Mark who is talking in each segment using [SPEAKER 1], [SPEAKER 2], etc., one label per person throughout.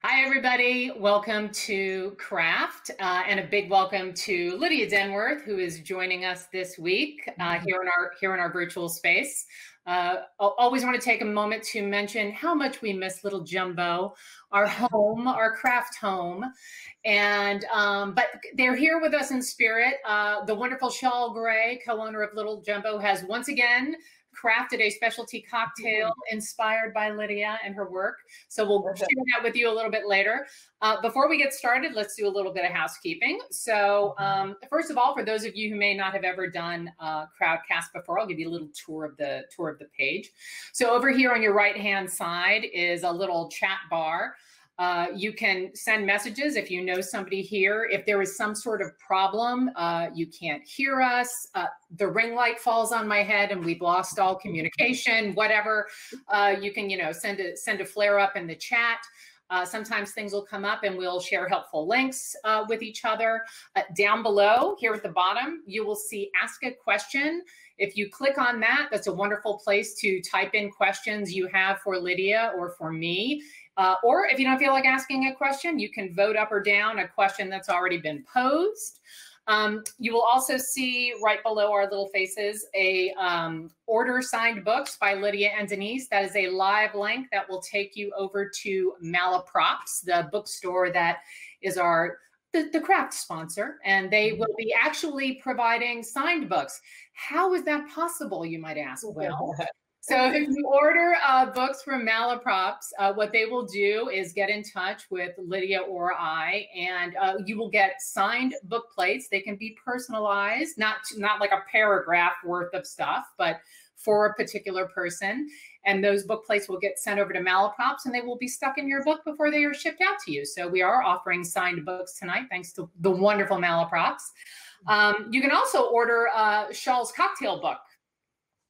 [SPEAKER 1] Hi, everybody. Welcome to Craft, and a big welcome to Lydia Denworth, who is joining us this week here in our virtual space. Always want to take a moment to mention how much we miss Little Jumbo, our home, our craft home, and but they're here with us in spirit. The wonderful Shawl Gray, co-owner of Little Jumbo, has once again crafted a specialty cocktail inspired by Lydia and her work. So we'll share that with you a little bit later. Before we get started, let's do a little bit of housekeeping. So first of all, for those of you who may not have ever done Crowdcast before, I'll give you a little tour of the page. So over here on your right-hand side is a little chat bar. You can send messages if you know somebody here. If there is some sort of problem, you can't hear us, the ring light falls on my head and we've lost all communication, whatever, you can, send a flare up in the chat. Sometimes things will come up and we'll share helpful links with each other. Down below here at the bottom, you will see Ask a Question. If you click on that, that's a wonderful place to type in questions you have for Lydia or for me. Or if you don't feel like asking a question, you can vote up or down a question that's already been posed. You will also see right below our little faces a order signed books by Lydia and Denise. That is a live link that will take you over to Malaprops, the bookstore that is the craft sponsor, and they will be actually providing signed books. How is that possible, you might ask? Well, so if you order books from Malaprops, what they will do is get in touch with Lydia or I, and you will get signed book plates. They can be personalized, not like a paragraph worth of stuff, but for a particular person. And those book plates will get sent over to Malaprops, and they will be stuck in your book before they are shipped out to you. So we are offering signed books tonight, thanks to the wonderful Malaprops. You can also order Shawl's cocktail book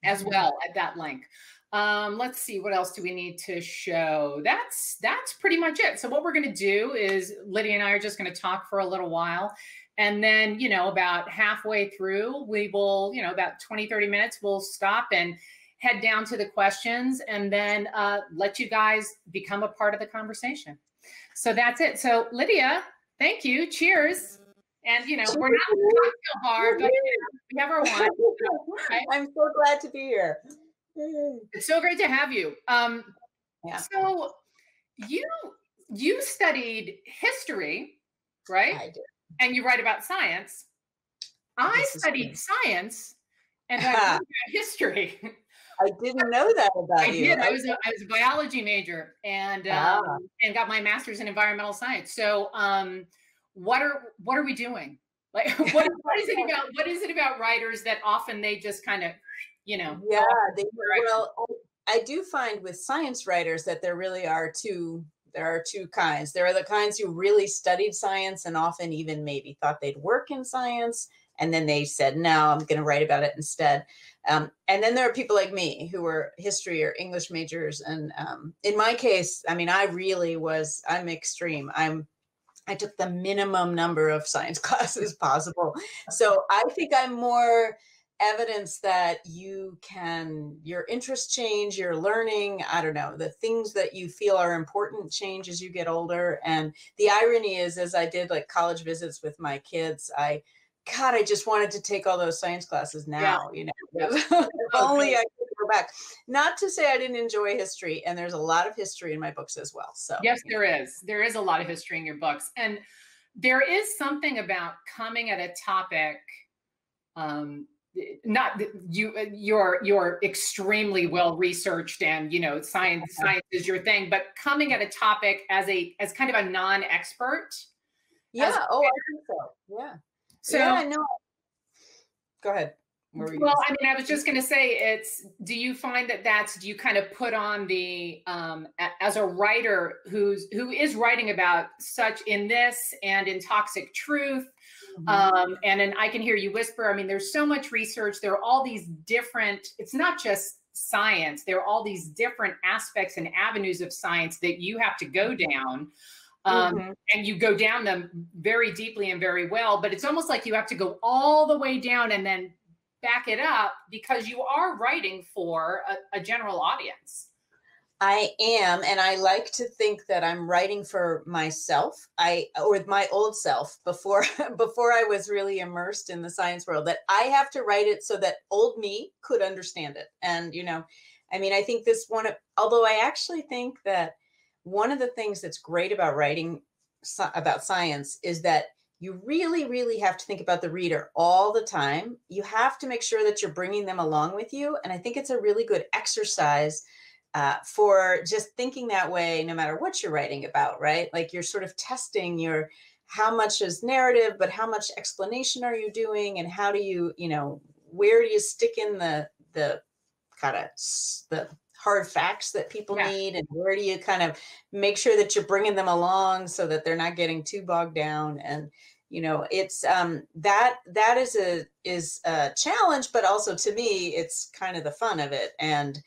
[SPEAKER 1] as well at that link. Let's see, what else do we need to show? That's pretty much it. So what we're going to do is Lydia and I are just going to talk for a little while. And then, about halfway through, we will, about 20, 30 minutes, we'll stop and head down to the questions and then let you guys become a part of the conversation. So that's it. So Lydia, thank you. Cheers. And, we're not in a cocktail bar, but we have our wine. Okay?
[SPEAKER 2] I'm so glad to be here.
[SPEAKER 1] It's so great to have you. So you studied history, right?
[SPEAKER 2] I did.
[SPEAKER 1] And you write about science. I studied science and I wrote about history.
[SPEAKER 2] I didn't know that about you.
[SPEAKER 1] I was a biology major and got my master's in environmental science. So what are we doing? Like what is it about writers that often they just kind of,
[SPEAKER 2] Yeah, well, I do find with science writers that there really are two kinds. There are the kinds who really studied science and often even maybe thought they'd work in science, and then they said, no, I'm going to write about it instead. And then there are people like me who were history or English majors. And in my case, I mean, I'm extreme. I took the minimum number of science classes possible. So I think I'm more evidence that your interests change, your learning, I don't know, the things that you feel are important change as you get older. And the irony is, as I did like college visits with my kids, I just wanted to take all those science classes now, If only I could go back. Not to say I didn't enjoy history, and there's a lot of history in my books as well. So
[SPEAKER 1] yes, there is. There is a lot of history in your books. And there is something about coming at a topic, not you're extremely well researched and science is your thing, but coming at a topic as kind of a non-expert.
[SPEAKER 2] Yeah. I think so. Yeah.
[SPEAKER 1] So
[SPEAKER 2] yeah, no. Go ahead.
[SPEAKER 1] Well, I mean, I was just going to say, do you find do you kind of put on the, as a writer who is writing about such in this and in Toxic Truth, and then I Can Hear You Whisper. I mean, there's so much research. There are all these different, it's not just science. There are all these different aspects and avenues of science that you have to go down. And you go down them very deeply and very well, but it's almost like you have to go all the way down and then back it up because you are writing for a general audience.
[SPEAKER 2] I am, and I like to think that I'm writing for myself, or my old self before before I was really immersed in the science world, that I have to write it so that old me could understand it. And, I mean, I think although I actually think that one of the things that's great about writing about science is that you really, really have to think about the reader all the time. You have to make sure that you're bringing them along with you. And I think it's a really good exercise for just thinking that way, no matter what you're writing about, right? Like you're sort of testing how much is narrative, but how much explanation are you doing? And how do you, where do you stick in the kind of the hard facts that people need? And where do you kind of make sure that you're bringing them along so that they're not getting too bogged down? And, it's that is a challenge, but also to me, it's kind of the fun of it. And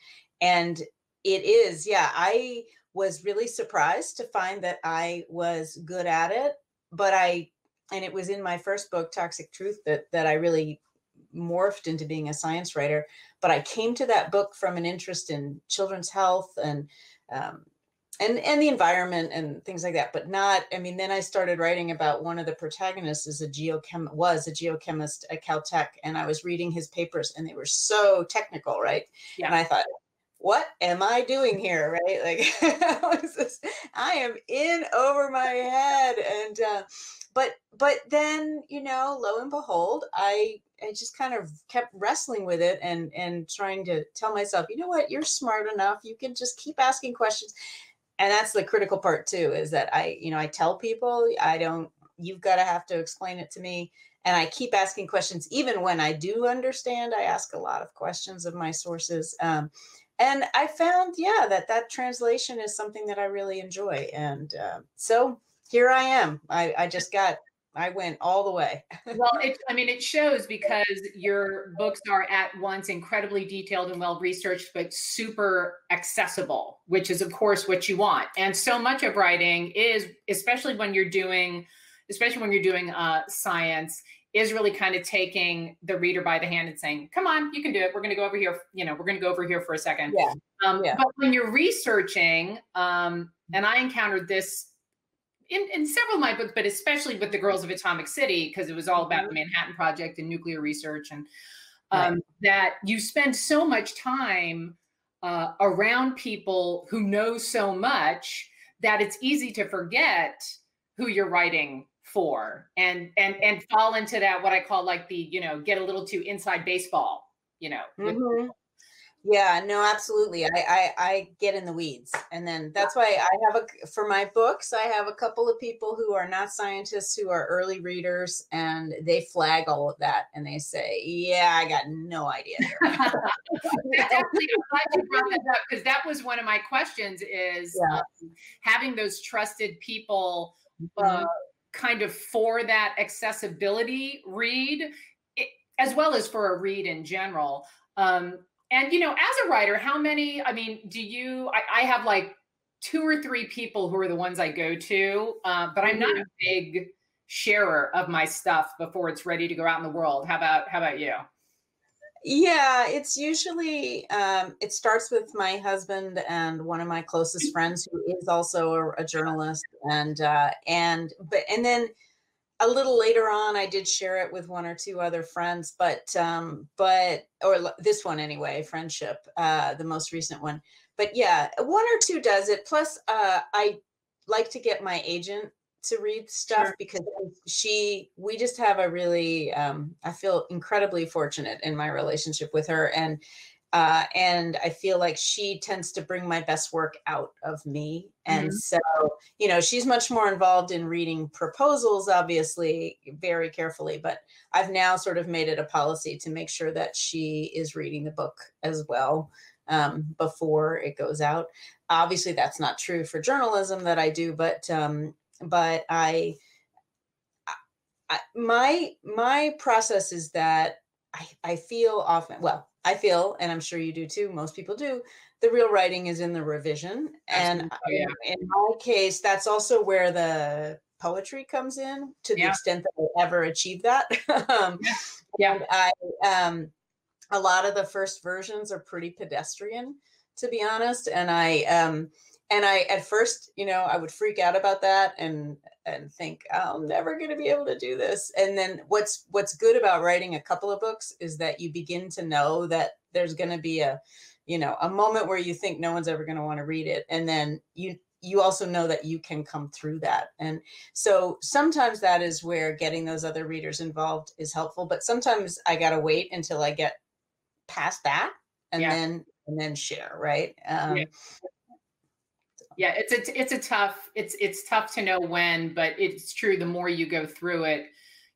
[SPEAKER 2] it is, I was really surprised to find that I was good at it, and it was in my first book, Toxic Truth, that I really morphed into being a science writer. But I came to that book from an interest in children's health and the environment and things like that. But then I started writing about one of the protagonists was a geochemist at Caltech, and I was reading his papers, and they were so technical, right? Yeah. And I thought, what am I doing here, right? Like, I am in over my head. And but then, lo and behold, I just kind of kept wrestling with it and trying to tell myself, you know what, you're smart enough. You can just keep asking questions. And that's the critical part too, is that I tell people, you've got to have to explain it to me. And I keep asking questions. Even when I do understand, I ask a lot of questions of my sources. And I found, that translation is something that I really enjoy. And so here I am. I went all the way.
[SPEAKER 1] Well, it shows, because your books are at once incredibly detailed and well-researched, but super accessible, which is, of course, what you want. And so much of writing is, especially when you're doing science, is really kind of taking the reader by the hand and saying, come on, you can do it. We're going to go over here. We're going to go over here for a second. Yeah. But when you're researching, and I encountered this in several of my books, but especially with The Girls of Atomic City, because it was all about the Manhattan Project and nuclear research, and that you spend so much time around people who know so much that it's easy to forget who you're writing for, and fall into that, what I call like the, get a little too inside baseball,
[SPEAKER 2] Yeah, no, absolutely. I get in the weeds. And then that's why for my books, I have a couple of people who are not scientists, who are early readers, and they flag all of that. And they say, yeah, I got no idea.
[SPEAKER 1] Actually, I'm glad you brought that up, because that was one of my questions, is having those trusted people kind of for that accessibility read, as well as for a read in general. And, as a writer, how many, I have like 2 or 3 people who are the ones I go to, but I'm not a big sharer of my stuff before it's ready to go out in the world. How about you?
[SPEAKER 2] Yeah, it's usually, it starts with my husband and one of my closest friends, who is also a journalist. And then a little later on, I did share it with 1 or 2 other friends, or this one anyway, Friendship, the most recent one. But yeah, 1 or 2 does it. Plus, I like to get my agent to read stuff, because we just have a really, I feel incredibly fortunate in my relationship with her. And I feel like she tends to bring my best work out of me. And so, she's much more involved in reading proposals, obviously, very carefully, but I've now sort of made it a policy to make sure that she is reading the book as well, before it goes out. Obviously, that's not true for journalism that I do, but my process is that I feel often, I feel, and I'm sure you do too, most people do, the real writing is in the revision. And in my case, that's also where the poetry comes in, to the extent that I ever achieve that. And a lot of the first versions are pretty pedestrian. to be honest. And I at first, I would freak out about that and think I'm never going to be able to do this. And then what's good about writing a couple of books is that you begin to know that there's going to be a moment where you think no one's ever going to want to read it. And then you also know that you can come through that. And so sometimes that is where getting those other readers involved is helpful, but sometimes I got to wait until I get past that and then share. Right.
[SPEAKER 1] Yeah, it's tough to know when, but it's true. The more you go through it,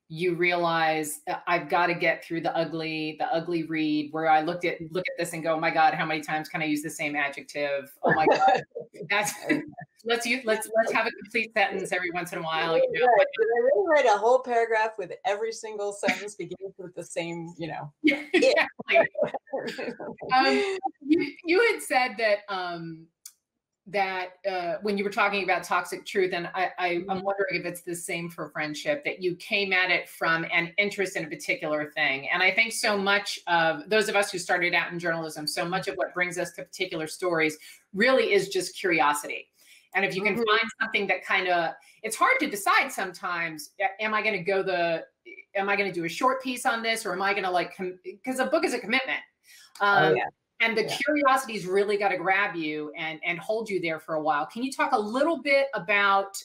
[SPEAKER 1] you realize I've got to get through the ugly read where I look at this and go, oh my God, how many times can I use the same adjective? Oh my God, let's have a complete sentence every once in a while.
[SPEAKER 2] Right. Did I really write a whole paragraph with every single sentence beginning with the same,
[SPEAKER 1] Yeah, exactly. You had said that when you were talking about toxic truth, and I'm wondering if it's the same for friendship, that you came at it from an interest in a particular thing. And I think so much of those of us who started out in journalism, so much of what brings us to particular stories really is just curiosity. And if you can find something that it's hard to decide sometimes, am I going to do a short piece on this, or am I going to because a book is a commitment. And the curiosity's really got to grab you and hold you there for a while. Can you talk a little bit about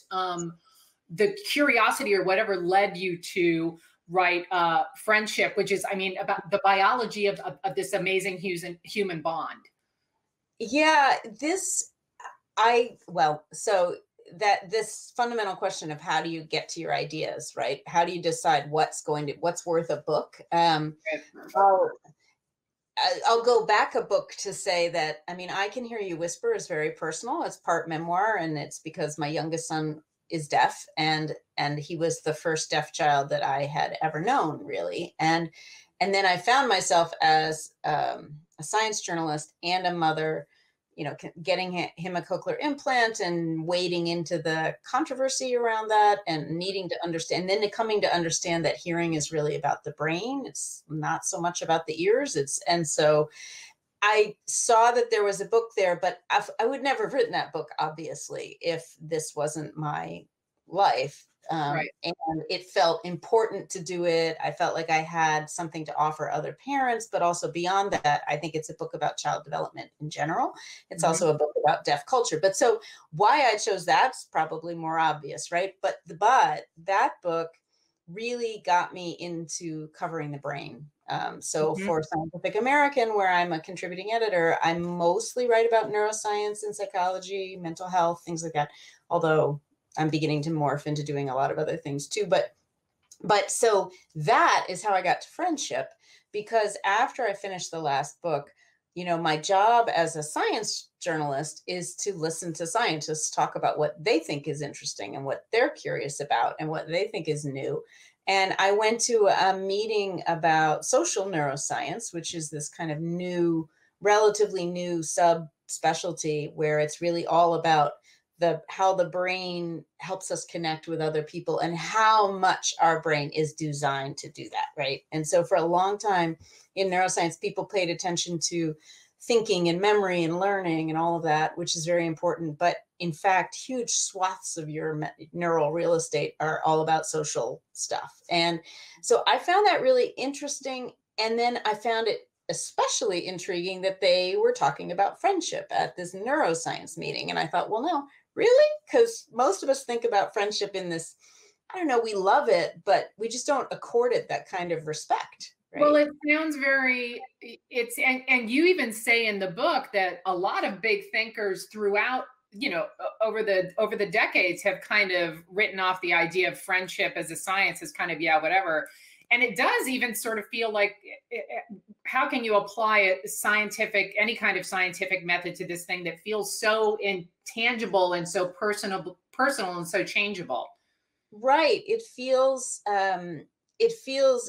[SPEAKER 1] the curiosity or whatever led you to write Friendship, which is, about the biology of this amazing human bond?
[SPEAKER 2] Yeah, this fundamental question of how do you get to your ideas, right? How do you decide what's worth a book? I'll go back a book to say that, I Can Hear You Whisper is very personal. It's part memoir, and it's because my youngest son is deaf, and he was the first deaf child that I had ever known, really. And then I found myself as a science journalist and a mother, getting him a cochlear implant and wading into the controversy around that and needing to understand, and then coming to understand that hearing is really about the brain. It's not so much about the ears. And so I saw that there was a book there, but I would never have written that book, obviously, if this wasn't my life.
[SPEAKER 1] Right.
[SPEAKER 2] And it felt important to do it. I felt like I had something to offer other parents, but also beyond that, I think it's a book about child development in general. It's also a book about deaf culture. But so why I chose that's probably more obvious, right? But that book really got me into covering the brain. For Scientific American, where I'm a contributing editor, I mostly write about neuroscience and psychology, mental health, things like that. Although I'm beginning to morph into doing a lot of other things too. But so that is how I got to Friendship, because after I finished the last book, my job as a science journalist is to listen to scientists talk about what they think is interesting and what they're curious about and what they think is new. And I went to a meeting about social neuroscience, which is this kind of relatively new subspecialty where it's really all about how the brain helps us connect with other people and how much our brain is designed to do that, right? And so for a long time in neuroscience, people paid attention to thinking and memory and learning and all of that, which is very important. But in fact, huge swaths of your neural real estate are all about social stuff. And so I found that really interesting. And then I found it especially intriguing that they were talking about friendship at this neuroscience meeting. And I thought, well, no, really? Because most of us think about friendship in this, I don't know, we love it, but we just don't accord it that kind of respect. Right?
[SPEAKER 1] Well, it sounds and you even say in the book that a lot of big thinkers throughout, over the decades have kind of written off the idea of friendship as a science as kind of, whatever. And it does even sort of feel like, how can you apply any kind of scientific method to this thing that feels so intangible and so personal and so changeable?
[SPEAKER 2] Right. It feels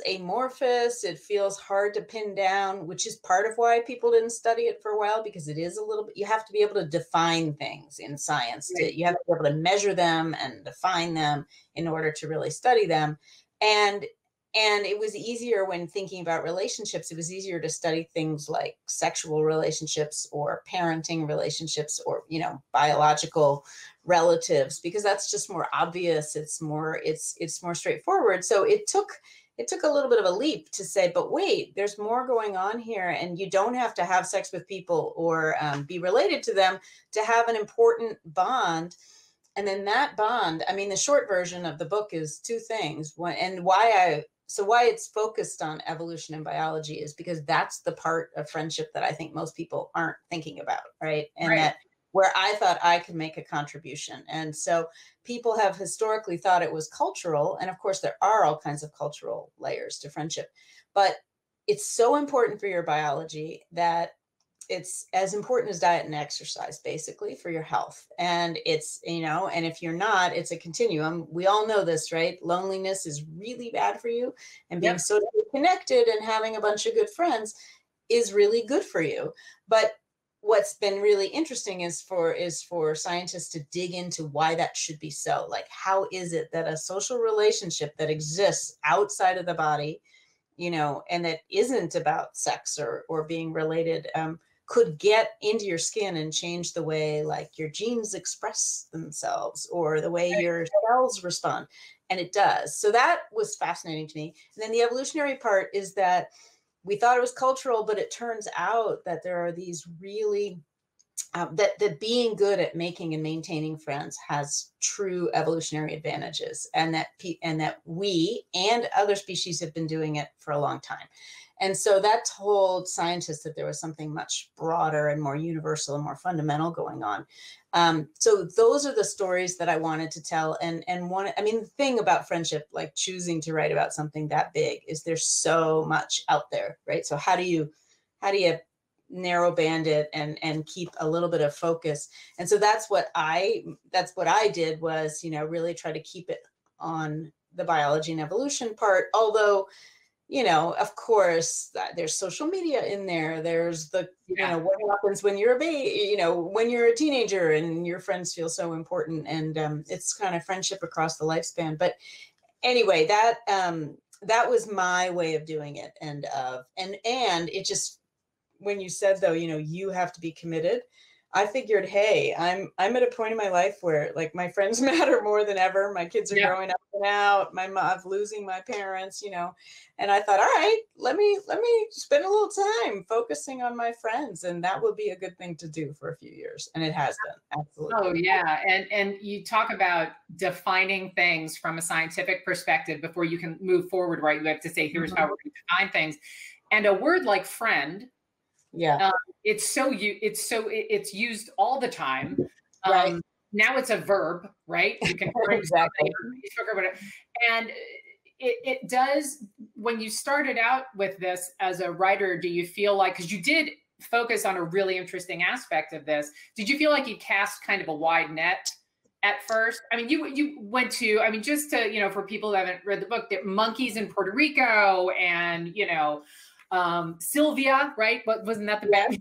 [SPEAKER 2] amorphous. It feels hard to pin down, which is part of why people didn't study it for a while, because it is a little bit, you have to be able to define things in science.
[SPEAKER 1] Right.
[SPEAKER 2] You have to be able to measure them and define them in order to really study them. And And it was easier when thinking about relationships, it was easier to study things like sexual relationships or parenting relationships or, you know, biological relatives, because that's just more obvious. It's more straightforward. So it took a little bit of a leap to say, but wait, there's more going on here. And you don't have to have sex with people or be related to them to have an important bond. And then that bond, I mean, the short version of the book is two things. One, and why it's focused on evolution and biology is because that's the part of friendship that I think most people aren't thinking about, right? And
[SPEAKER 1] Right.
[SPEAKER 2] that where I thought I could make a contribution. And so people have historically thought it was cultural. And of course, there are all kinds of cultural layers to friendship. But it's so important for your biology that it's as important as diet and exercise, basically, for your health. And it's, you know, and if you're not, it's a continuum. We all know this, right? Loneliness is really bad for you, and being socially connected and having a bunch of good friends is really good for you. But what's been really interesting is for scientists to dig into why that should be so. Like, how is it that a social relationship that exists outside of the body, you know, and that isn't about sex or being related, could get into your skin and change the way like your genes express themselves or the way your cells respond. And it does. So that was fascinating to me. And then the evolutionary part is that we thought it was cultural, but it turns out that there are these really that being good at making and maintaining friends has true evolutionary advantages, and that we and other species have been doing it for a long time. And so that told scientists that there was something much broader and more universal and more fundamental going on. So those are the stories that I wanted to tell. And the thing about friendship, like choosing to write about something that big, is there's so much out there, right? So how do you narrow band it and keep a little bit of focus? And so that's what I did was, you know, really try to keep it on the biology and evolution part. Although, you know, of course, there's social media in there. There's the, you know, what happens when you're a baby, you know, when you're a teenager and your friends feel so important. And it's kind of friendship across the lifespan. But anyway, that was my way of doing it. And it just, when you said, though, you know, you have to be committed, I figured, hey, I'm at a point in my life where, like, my friends matter more than ever. My kids are growing up and out. I'm losing my parents, you know, and I thought, all right, let me spend a little time focusing on my friends, and that will be a good thing to do for a few years, and it has been, absolutely.
[SPEAKER 1] Oh yeah, and you talk about defining things from a scientific perspective before you can move forward, right? You have to say, here's how we're going to define things, and a word like friend.
[SPEAKER 2] Yeah.
[SPEAKER 1] It's used all the time.
[SPEAKER 2] Right.
[SPEAKER 1] Now it's a verb, right? You can
[SPEAKER 2] exactly.
[SPEAKER 1] And it does, when you started out with this as a writer, do you feel like, because you did focus on a really interesting aspect of this, did you feel like you cast kind of a wide net at first? I mean, you went to, I mean, just to, you know, for people who haven't read the book, that monkeys in Puerto Rico and, you know, Sylvia, right? But wasn't that the baboon?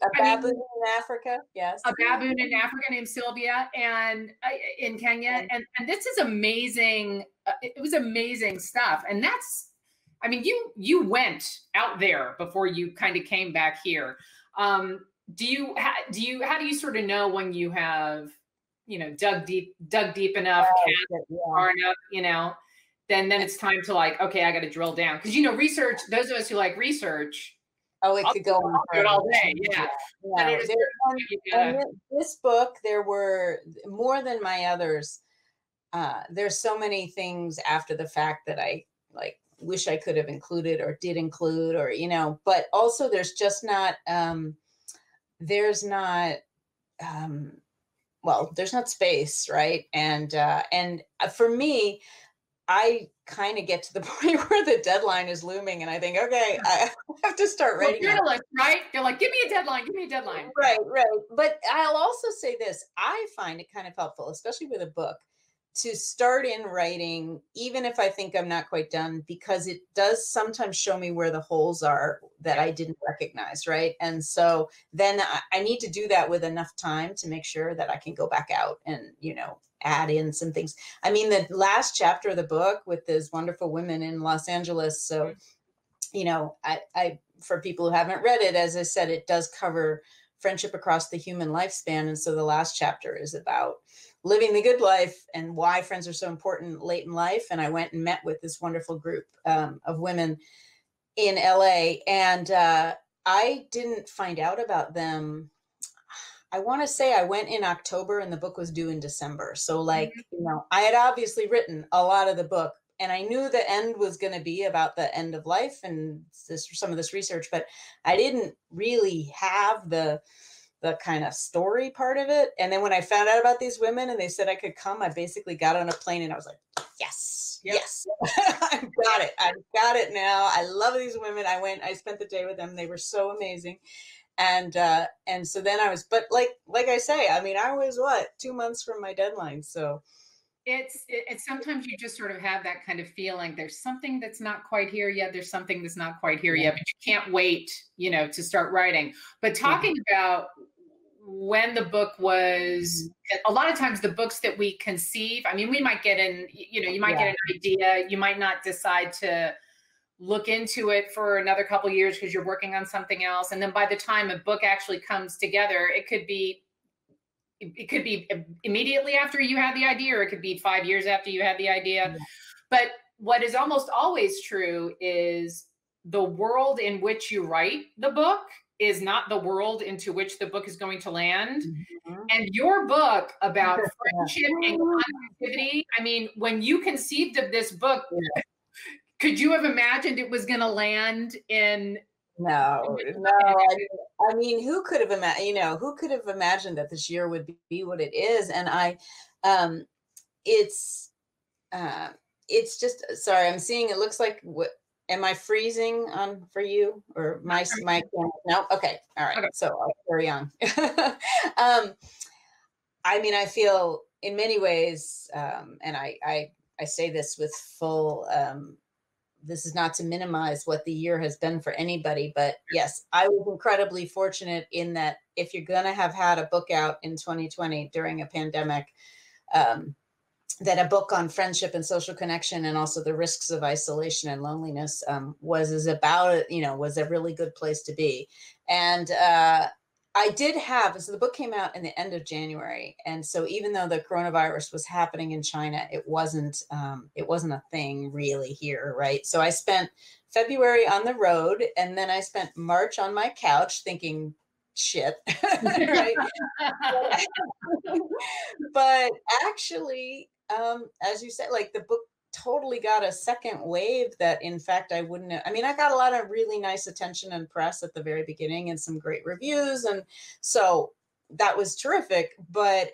[SPEAKER 2] A baboon in Africa, yes.
[SPEAKER 1] A baboon in Africa named Sylvia, and in Kenya, and this is amazing. It was amazing stuff, and that's, I mean, you went out there before you kind of came back here. How do you sort of know when you have, you know, dug deep enough, far enough, you know? Then it's time to, like, okay, I got to drill down. Because, you know, research, those of us who like research.
[SPEAKER 2] Oh, it could go on
[SPEAKER 1] all day. Yeah.
[SPEAKER 2] And this book, there were more than my others. There's so many things after the fact that I like wish I could have included or did include, or, you know, but also there's just not, there's not space. Right. And for me, I kind of get to the point where the deadline is looming, and I think, okay, I have to start writing.
[SPEAKER 1] Journalists, right? They're like, give me a deadline, give me a deadline.
[SPEAKER 2] Right. But I'll also say this: I find it kind of helpful, especially with a book, to start in writing, even if I think I'm not quite done, because it does sometimes show me where the holes are that I didn't recognize, right? And so then I need to do that with enough time to make sure that I can go back out and, you know, add in some things. I mean, the last chapter of the book with these wonderful women in Los Angeles. So, you know, I for people who haven't read it, as I said, it does cover friendship across the human lifespan. And so the last chapter is about living the good life and why friends are so important late in life. And I went and met with this wonderful group of women in LA. And I didn't find out about them. I want to say I went in October and the book was due in December. So like, you know, I had obviously written a lot of the book and I knew the end was going to be about the end of life and some of this research, but I didn't really have the kind of story part of it. And then when I found out about these women and they said I could come, I basically got on a plane and I was like, yes, yes, I've got it. I've got it now. I love these women. I spent the day with them. They were so amazing. And so then I was, but like I say, I mean, I was 2 months from my deadline. So
[SPEAKER 1] it's sometimes you just sort of have that kind of feeling. There's something that's not quite here yet. There's something that's not quite here yet, but you can't wait, you know, to start writing. But talking about when the book was, a lot of times the books that we conceive, I mean, we might get in, you know, you might get an idea, you might not decide to look into it for another couple of years because you're working on something else. And then by the time a book actually comes together, it could be immediately after you had the idea, or it could be 5 years after you had the idea. But what is almost always true is the world in which you write the book is not the world into which the book is going to land. And your book about friendship and connectivity, I mean, when you conceived of this book, could you have imagined it was going to land in?
[SPEAKER 2] No. I mean, who could have imagined? You know, who could have imagined that this year would be what it is? And it's just. Sorry, I'm seeing. It looks like what. Am I freezing on for you or my no? Okay, all right. Okay. So I'll carry on. I mean, I feel in many ways, and I say this with full. This is not to minimize what the year has been for anybody, but yes, I was incredibly fortunate in that if you're going to have had a book out in 2020 during a pandemic, that a book on friendship and social connection and also the risks of isolation and loneliness was a really good place to be. And I did have, so the book came out in the end of January. And so even though the coronavirus was happening in China, it wasn't a thing really here, right? So I spent February on the road and then I spent March on my couch thinking, shit, right? But actually, as you said, like the book totally got a second wave that in fact I wouldn't have, I mean, I got a lot of really nice attention and press at the very beginning and some great reviews. And so that was terrific. But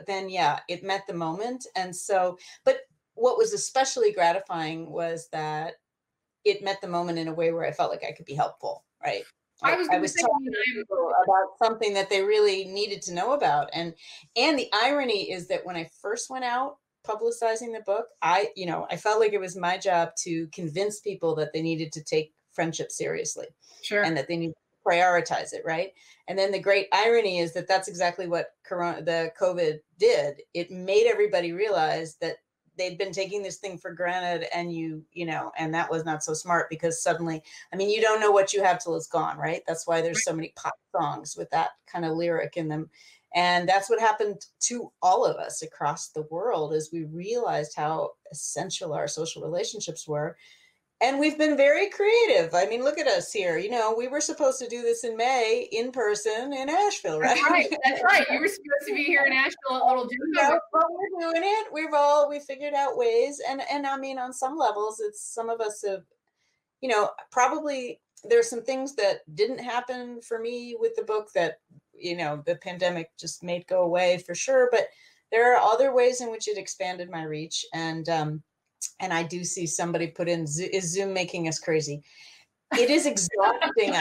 [SPEAKER 2] then, yeah, it met the moment. And so, but what was especially gratifying was that it met the moment in a way where I felt like I could be helpful. Right. I was talking to people about something that they really needed to know about. And the irony is that when I first went out publicizing the book, I felt like it was my job to convince people that they needed to take friendship seriously. Sure. And that they need to prioritize it, right? And then the great irony is that that's exactly what the COVID did. It made everybody realize that they'd been taking this thing for granted, and and that was not so smart, because suddenly, I mean, you don't know what you have till it's gone, right? That's why there's so many pop songs with that kind of lyric in them. And that's what happened to all of us across the world, as we realized how essential our social relationships were. And we've been very creative. I mean, look at us here. We were supposed to do this in May in person in Asheville, right?
[SPEAKER 1] That's right. You were supposed to be here in Asheville at Little June.
[SPEAKER 2] But we're doing it. We figured out ways. And I mean, on some levels, some of us have, probably there's some things that didn't happen for me with the book that, the pandemic just made go away for sure. But there are other ways in which it expanded my reach. And I do see somebody put in, is Zoom making us crazy? It is exhausting.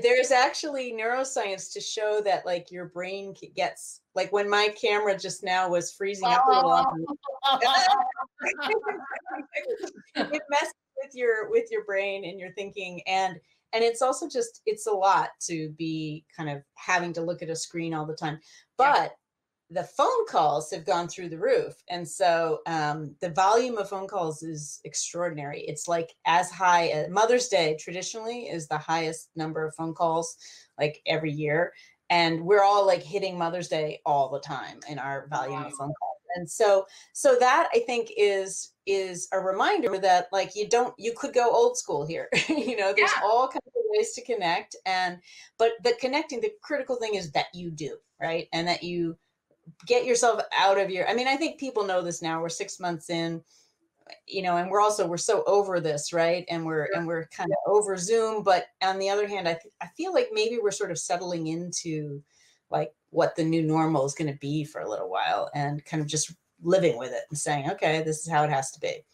[SPEAKER 2] there's actually neuroscience to show that like your brain gets, like when my camera just now was freezing up a little, it messes with your brain and your thinking. And it's also just, it's a lot to be kind of having to look at a screen all the time. But the phone calls have gone through the roof. And so the volume of phone calls is extraordinary. It's like as high as Mother's Day traditionally is the highest number of phone calls like every year. And we're all like hitting Mother's Day all the time in our volume of phone calls. And so that I think is a reminder that like you could go old school here. You know, there's all kinds of ways to connect. But the connecting, the critical thing is that you do, right? And that you get yourself out of your, I mean, I think people know this now. We're 6 months in, you know, and we're so over this, right? And we're kind of over Zoom. But on the other hand, I feel like maybe we're sort of settling into like what the new normal is going to be for a little while, and kind of just living with it and saying, okay, this is how it has to be.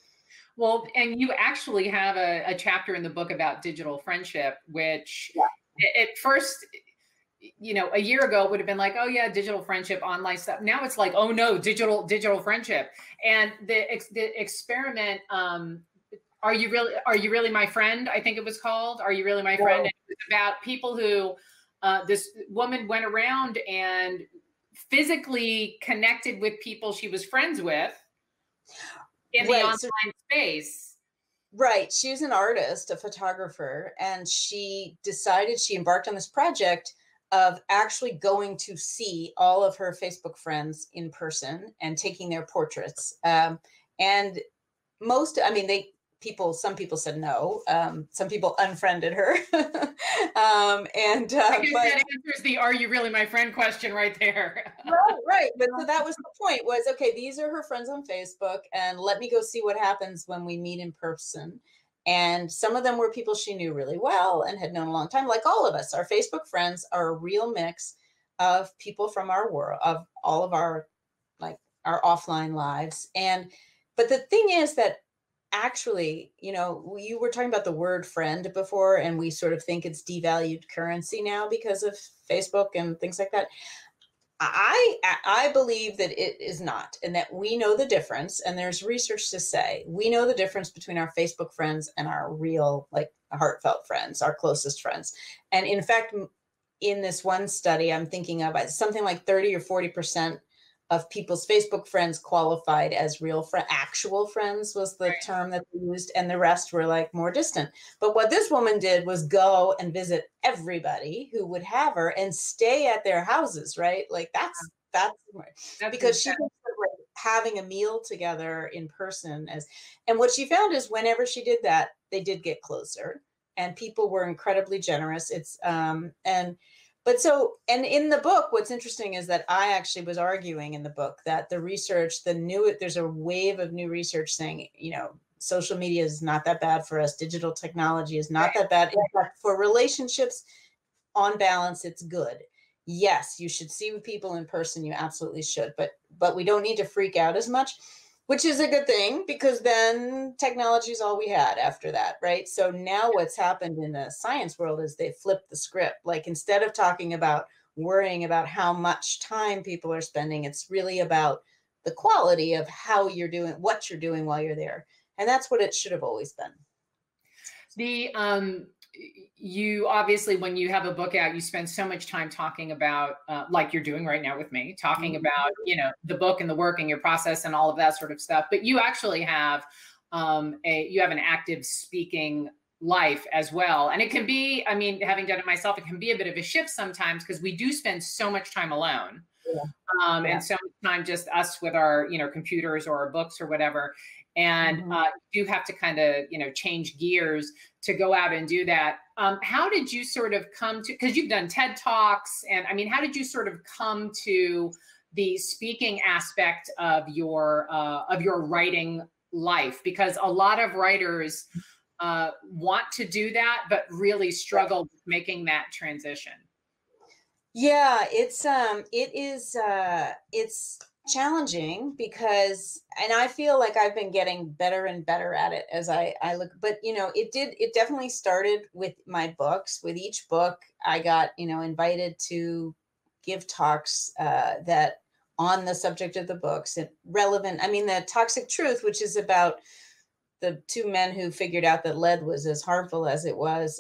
[SPEAKER 1] Well, and you actually have a chapter in the book about digital friendship, which at first, you know, a year ago it would have been like, oh yeah, digital friendship, online stuff. Now it's like, oh no, digital friendship. And the experiment, are you really my friend? I think it was called, Are You Really My Friend? And it was about people who, this woman went around and physically connected with people she was friends with in the online space.
[SPEAKER 2] Right. She was an artist, a photographer, and she embarked on this project of actually going to see all of her Facebook friends in person and taking their portraits. And some people said no. Some people unfriended her.
[SPEAKER 1] I guess that answers the "Are you really my friend?" question right there.
[SPEAKER 2] Right. But so that was the point, was, okay, these are her friends on Facebook, and let me go see what happens when we meet in person. And some of them were people she knew really well and had known a long time, like all of us. Our Facebook friends are a real mix of people from our world, of all of our, like, our offline lives. But the thing is that actually, you know, you were talking about the word friend before, and we sort of think it's devalued currency now because of Facebook and things like that. I believe that it is not, and that we know the difference. And there's research to say we know the difference between our Facebook friends and our real, like, heartfelt friends, our closest friends. And in fact, in this one study I'm thinking of, something like 30 or 40% of people's Facebook friends qualified as actual friends was the term that they used, and the rest were like more distant. But what this woman did was go and visit everybody who would have her and stay at their houses, right? Like that's because she was like having a meal together in person. And what she found is whenever she did that, they did get closer, and people were incredibly generous. And in the book, what's interesting is that I actually was arguing in the book that the research, there's a wave of new research saying, you know, social media is not that bad for us. Digital technology is not that bad. In fact, for relationships, on balance, it's good. Yes, you should see people in person. You absolutely should. But we don't need to freak out as much, which is a good thing, because then technology is all we had after that, right? So now what's happened in the science world is they flipped the script. Like, instead of talking about worrying about how much time people are spending, it's really about the quality of how you're doing, what you're doing while you're there. And that's what it should have always been.
[SPEAKER 1] You obviously, when you have a book out, you spend so much time talking about, like you're doing right now with me, talking about, you know, the book and the work and your process and all of that sort of stuff. But you actually have you have an active speaking life as well. And it can be, I mean, having done it myself, it can be a bit of a shift sometimes, because we do spend so much time alone. And so much time just us with our, you know, computers or our books or whatever. And you do have to kind of, you know, change gears to go out and do that. How did you sort of come to, because you've done TED Talks, and I mean, how did you sort of come to the speaking aspect of your writing life? Because a lot of writers want to do that, but really struggle with making that transition.
[SPEAKER 2] Yeah, it's challenging because, and I feel like I've been getting better and better at it as I look, but it definitely started with my books. With each book, I got, invited to give talks that on the subject of the books and relevant. I mean, the Toxic Truth, which is about the two men who figured out that lead was as harmful as it was.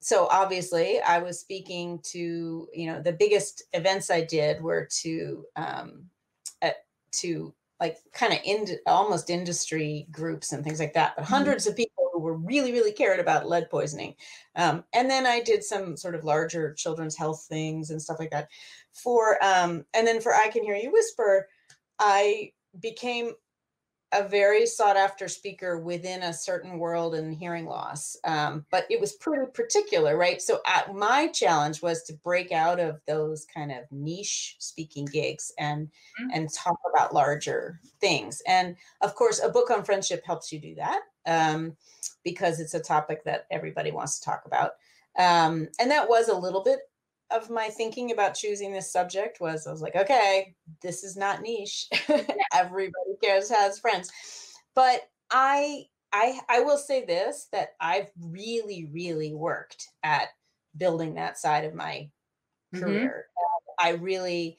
[SPEAKER 2] So obviously I was speaking to, the biggest events I did were to like kind of almost industry groups and things like that, but hundreds of people who were really, really cared about lead poisoning. And then I did some sort of larger children's health things and stuff like that and then for I Can Hear You Whisper, I became a very sought after speaker within a certain world in hearing loss. But it was pretty particular, right? So my challenge was to break out of those kind of niche speaking gigs and talk about larger things. And of course, a book on friendship helps you do that because it's a topic that everybody wants to talk about. And that was a little bit of my thinking about choosing this subject. I was like, okay, this is not niche. Everybody has friends. But I will say this, that I've really, really worked at building that side of my career. I really,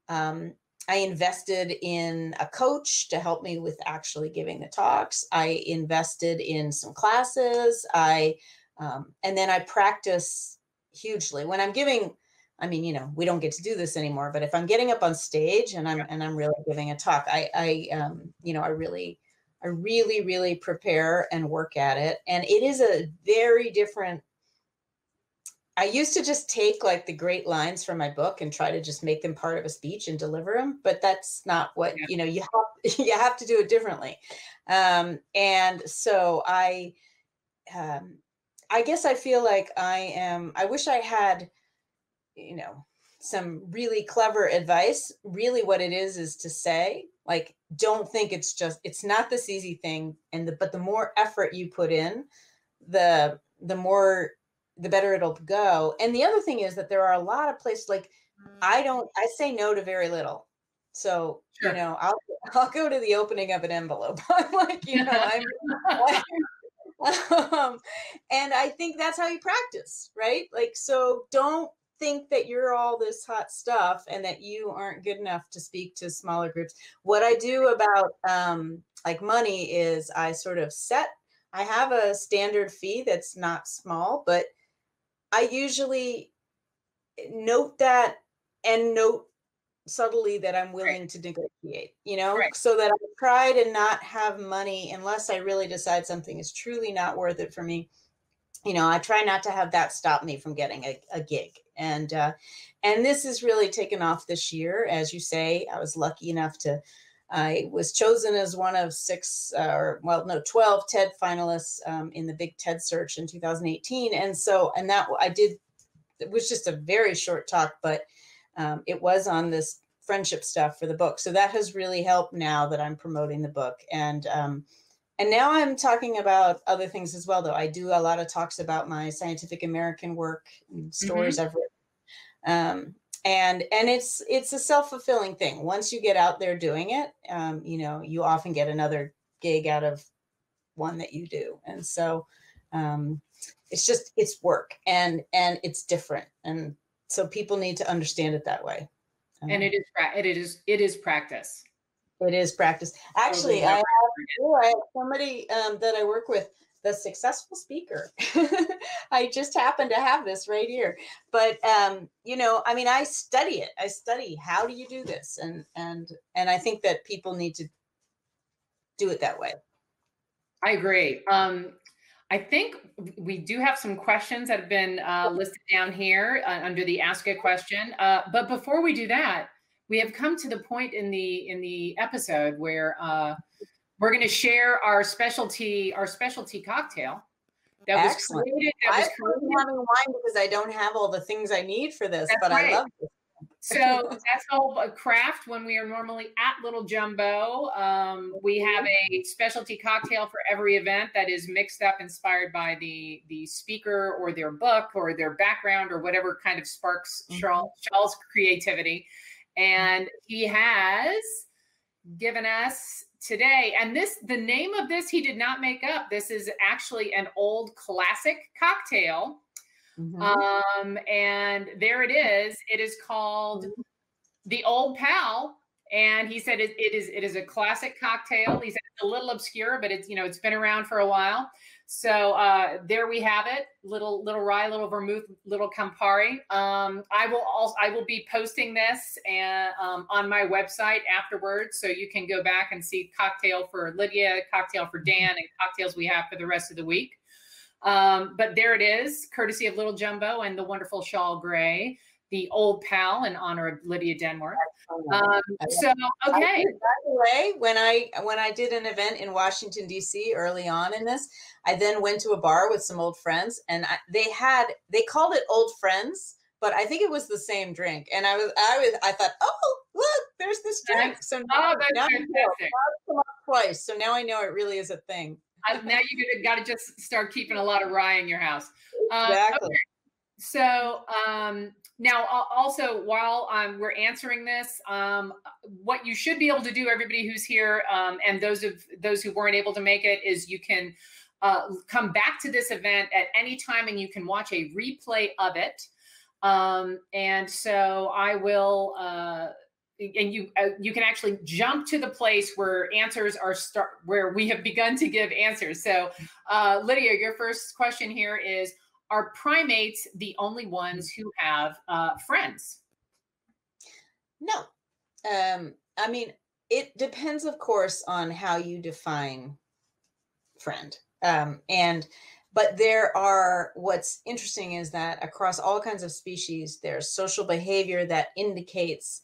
[SPEAKER 2] I invested in a coach to help me with actually giving the talks. I invested in some classes. And then I practice hugely when I'm giving. I mean, we don't get to do this anymore, but if I'm getting up on stage and I'm really giving a talk, I really, really prepare and work at it. And it is a very different. I used to just take like the great lines from my book and try to just make them part of a speech and deliver them, but that's not what, you have to do it differently. And so I guess I feel like I wish I had, some really clever advice. Really what it is to say, like, don't think it's not this easy thing. But the more effort you put in, the better it'll go. And the other thing is that there are a lot of places, like, I say no to very little. So, sure. I'll go to the opening of an envelope. I'm like, and I think that's how you practice, right? Like, so don't think that you're all this hot stuff and that you aren't good enough to speak to smaller groups. What I do about like money is I have a standard fee that's not small, but I usually note that and note subtly that I'm willing to negotiate, so that I try to not have money unless I really decide something is truly not worth it for me. I try not to have that stop me from getting a gig. And this has really taken off this year. As you say, I was lucky enough I was chosen as one of 12 TED finalists in the big TED search in 2018. And that I did, it was just a very short talk, but it was on this friendship stuff for the book. So that has really helped now that I'm promoting the book. And now I'm talking about other things as well, though. I do a lot of talks about my Scientific American work and stories I've written. And it's a self-fulfilling thing. Once you get out there doing it, you often get another gig out of one that you do. And so it's work and it's different. And so people need to understand it that way.
[SPEAKER 1] And it is practice.
[SPEAKER 2] It is practice. Actually, I have somebody that I work with, the successful speaker. I just happen to have this right here. But I study it. I study how do you do this, and I think that people need to do it that way.
[SPEAKER 1] I agree. I think we do have some questions that have been listed down here under the Ask a Question. But before we do that, we have come to the point in the episode where we're going to share our specialty cocktail that was
[SPEAKER 2] Excellent.
[SPEAKER 1] created.
[SPEAKER 2] I'm having wine because I don't have all the things I need for this, but right. I love it.
[SPEAKER 1] So that's all a craft when we are normally at Little Jumbo. We have a specialty cocktail for every event that is mixed up, inspired by the speaker or their book or their background or whatever kind of sparks Charles' creativity. And he has given us today, and the name of this he did not make up. This is actually an old classic cocktail. And there it is. It is called the Old Pal. And he said it is a classic cocktail. He said it's a little obscure, but it's, it's been around for a while. So there we have it. Little rye, little vermouth, little Campari. I will be posting this on my website afterwards, so you can go back and see cocktail for Lydia, cocktail for Dan, and cocktails we have for the rest of the week. But there it is, courtesy of Little Jumbo and the wonderful Shawl Gray, the Old Pal in honor of Lydia Denworth. So, okay.
[SPEAKER 2] By the way, when I did an event in Washington, D.C. early on in this, I then went to a bar with some old friends, and they called it Old Friends, but I think it was the same drink. And I thought, oh, look, there's this drink. So now it's come up twice. So now I know it really is a thing.
[SPEAKER 1] Now you got to just start keeping a lot of rye in your house.
[SPEAKER 2] Exactly.
[SPEAKER 1] Okay. So now also while we're answering this, what you should be able to do, everybody who's here, and those who weren't able to make it, is you can come back to this event at any time and you can watch a replay of it. And so I will, and you can actually jump to the place where answers where we have begun to give answers. So Lydia, your first question here is, are primates the only ones who have friends?
[SPEAKER 2] No. I mean, it depends, of course, on how you define friend. But what's interesting is that across all kinds of species, there's social behavior that indicates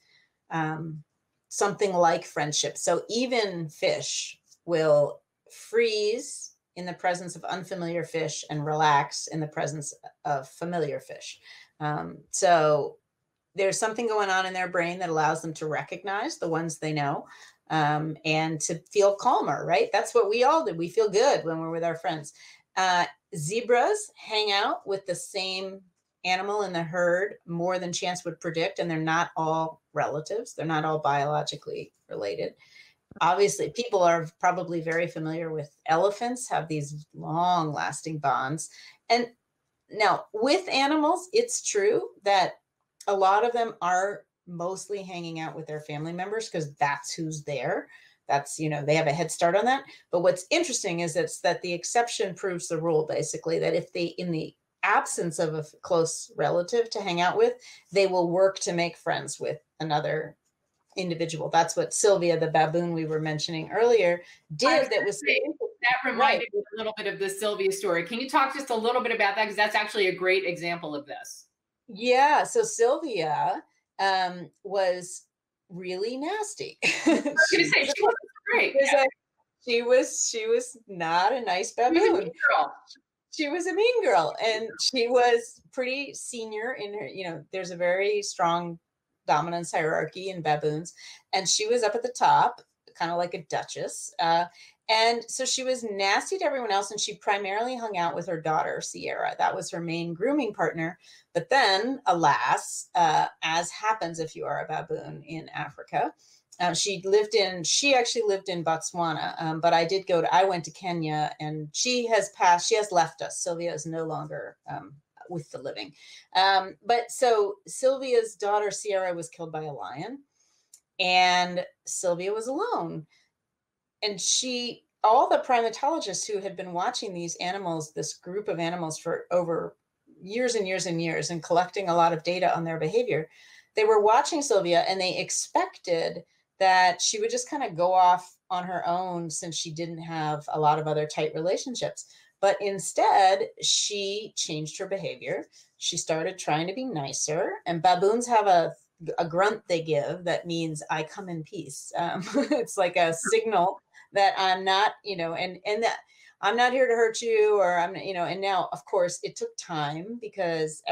[SPEAKER 2] something like friendship. So even fish will freeze in the presence of unfamiliar fish and relax in the presence of familiar fish. So there's something going on in their brain that allows them to recognize the ones they know, and to feel calmer, right? That's what we all do. We feel good when we're with our friends. Zebras hang out with the same animal in the herd more than chance would predict, and they're not all relatives. They're not all biologically related. Obviously, people are probably very familiar with elephants, have these long-lasting bonds. And now with animals, it's true that a lot of them are mostly hanging out with their family members because that's who's there. That's, they have a head start on that. But what's interesting is that the exception proves the rule, basically, that if they, in the absence of a close relative to hang out with, they will work to make friends with another individual. That's what Sylvia, the baboon we were mentioning earlier, did.
[SPEAKER 1] That reminded me a little bit of the Sylvia story. Can you talk just a little bit about that? Because that's actually a great example of this.
[SPEAKER 2] Yeah. So Sylvia was really nasty.
[SPEAKER 1] I was going to say, she was great.
[SPEAKER 2] She was not a nice baboon. She was a mean girl, and she was pretty senior in her, there's a very strong dominance hierarchy in baboons, and she was up at the top, kind of like a duchess. And so she was nasty to everyone else, and she primarily hung out with her daughter, Sierra. That was her main grooming partner. But then, alas, as happens if you are a baboon in Africa, she actually lived in Botswana, but I went to Kenya, and she has left us. Sylvia is no longer with the living. But so Sylvia's daughter, Sierra, was killed by a lion, and Sylvia was alone. And all the primatologists who had been watching these animals, this group of animals, for over years and years and years, and collecting a lot of data on their behavior, they were watching Sylvia, and they expected that she would just kind of go off on her own since she didn't have a lot of other tight relationships. But instead, she changed her behavior. She started trying to be nicer. And baboons have a grunt they give that means I come in peace. It's like a signal that I'm not, and that I'm not here to hurt you, or I'm, and now, of course, it took time because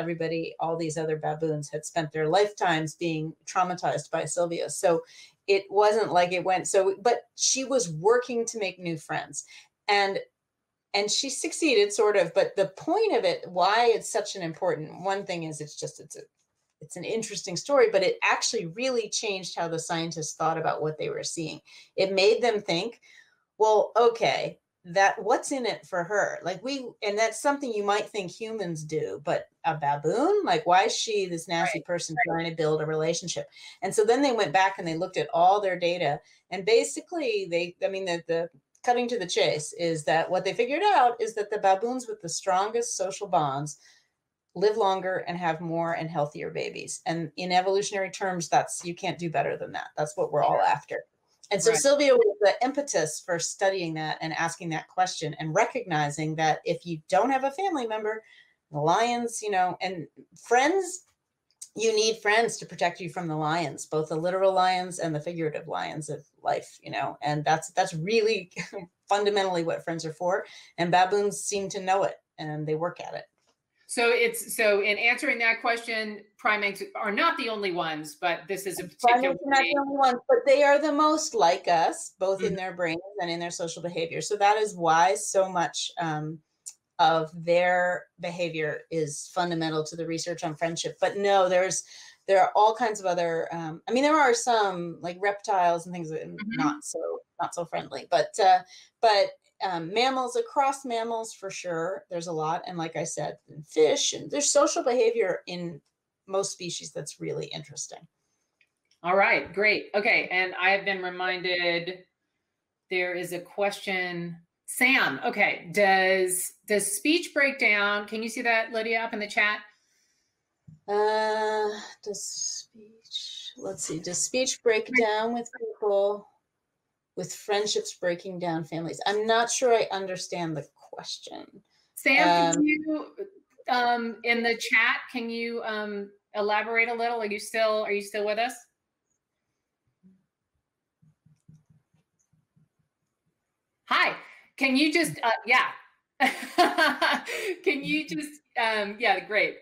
[SPEAKER 2] all these other baboons had spent their lifetimes being traumatized by Sylvia. So it wasn't like it went. But she was working to make new friends, and she succeeded sort of. But the point of it, why it's such an important one thing is it's it's an interesting story, but it actually really changed how the scientists thought about what they were seeing. It made them think, well, okay, that what's in it for her? Like and that's something you might think humans do, but a baboon, like why is she this nasty person trying to build a relationship? And so then they went back and they looked at all their data, and basically the cutting to the chase is that what they figured out is that the baboons with the strongest social bonds live longer and have more and healthier babies. And in evolutionary terms, you can't do better than that. That's what we're all after. And so Sylvia was the impetus for studying that and asking that question and recognizing that if you don't have a family member, the lions, and friends, you need friends to protect you from the lions, both the literal lions and the figurative lions of life, and that's really fundamentally what friends are for. And baboons seem to know it, and they work at it.
[SPEAKER 1] So in answering that question, primates are not the only ones, but this is a particular.
[SPEAKER 2] Primates are not the only ones, but they are the most like us, both in their brains and in their social behavior. So that is why so much of their behavior is fundamental to the research on friendship. But no, there are all kinds of other. There are some like reptiles and things that are not so friendly, but mammals, across mammals for sure, there's a lot. And like I said, fish, and there's social behavior in most species that's really interesting.
[SPEAKER 1] All right, great. Okay, and I have been reminded there is a question. Sam, okay, does speech break down? Can you see that, Lydia, up in the chat?
[SPEAKER 2] Does speech break down with people? With friendships breaking down families? I'm not sure I understand the question.
[SPEAKER 1] Sam, can you, in the chat, can you elaborate a little? Are you still with us? Hi, can you just, yeah. Can you just, yeah, great.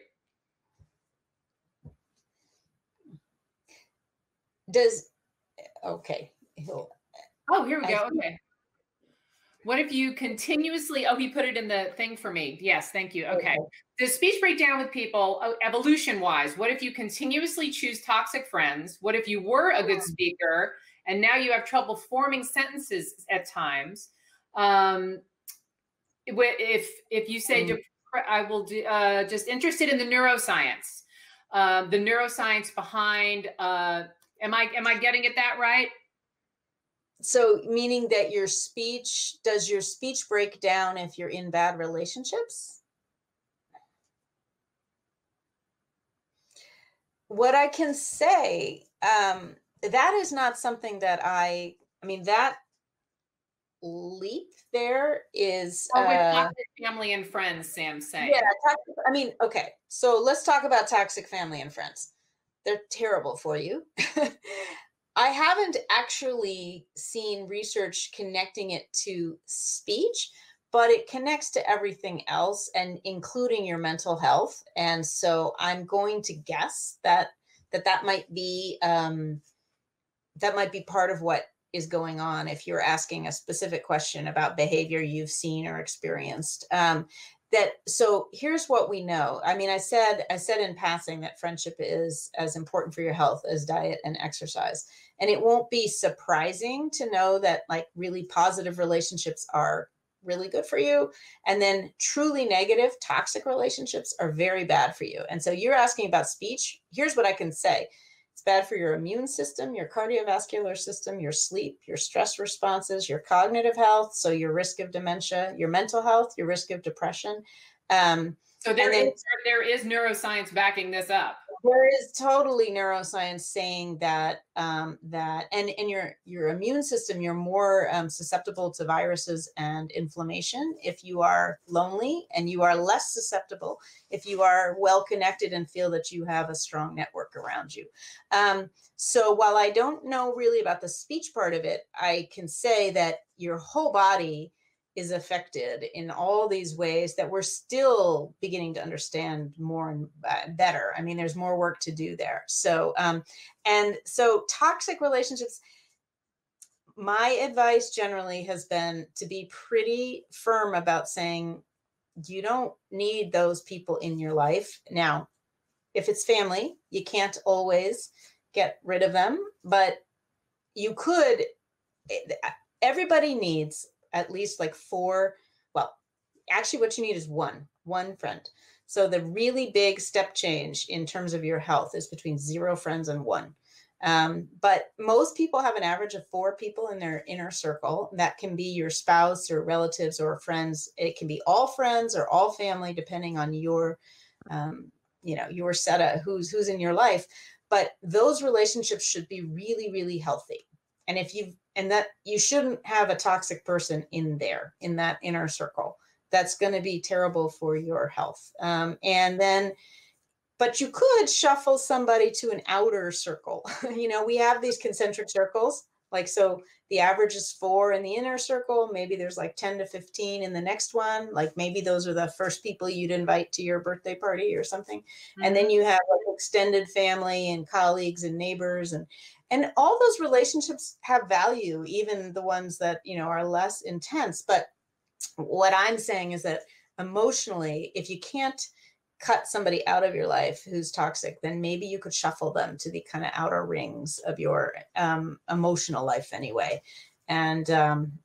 [SPEAKER 2] Okay.
[SPEAKER 1] Oh, here we go. Okay. What if you continuously, he put it in the thing for me. Yes, thank you. Okay. Does speech break down with people evolution-wise? What if you continuously choose toxic friends? What if you were a good speaker and now you have trouble forming sentences at times? If you say, I will do, just interested in the neuroscience behind, am I getting it that right?
[SPEAKER 2] So meaning that does your speech break down if you're in bad relationships? What I can say, that is not something that that leap there is
[SPEAKER 1] with toxic family and friends, Sam's saying.
[SPEAKER 2] Yeah, okay. So let's talk about toxic family and friends. They're terrible for you. I haven't actually seen research connecting it to speech, but it connects to everything else, and including your mental health. And so I'm going to guess that might be part of what is going on if you're asking a specific question about behavior you've seen or experienced. So here's what we know. I said in passing that friendship is as important for your health as diet and exercise. And it won't be surprising to know that like really positive relationships are really good for you. And then truly negative, toxic relationships are very bad for you. And so you're asking about speech. Here's what I can say. It's bad for your immune system, your cardiovascular system, your sleep, your stress responses, your cognitive health, so your risk of dementia, your mental health, your risk of depression.
[SPEAKER 1] So there is neuroscience backing this up.
[SPEAKER 2] There is totally neuroscience saying that and your immune system, you're more susceptible to viruses and inflammation if you are lonely, and you are less susceptible if you are well connected and feel that you have a strong network around you. So while I don't know really about the speech part of it, I can say that your whole body is affected in all these ways that we're still beginning to understand more and better. There's more work to do there. So, and so toxic relationships, my advice generally has been to be pretty firm about saying, you don't need those people in your life. Now, if it's family, you can't always get rid of them, but you could. Everybody needs at least like 4. Well, actually what you need is one friend. So the really big step change in terms of your health is between 0 friends and 1. But most people have an average of 4 people in their inner circle. That can be your spouse or relatives or friends. It can be all friends or all family, depending on your, your setup, who's in your life. But those relationships should be really, really healthy. And that you shouldn't have a toxic person in that inner circle. That's going to be terrible for your health. But you could shuffle somebody to an outer circle. We have these concentric circles. So the average is 4 in the inner circle. Maybe there's like 10 to 15 in the next one. Like maybe those are the first people you'd invite to your birthday party or something. Mm-hmm. And then you have like extended family and colleagues and neighbors, and all those relationships have value, even the ones that, are less intense. But what I'm saying is that emotionally, if you can't cut somebody out of your life who's toxic, then maybe you could shuffle them to the kind of outer rings of your emotional life anyway. And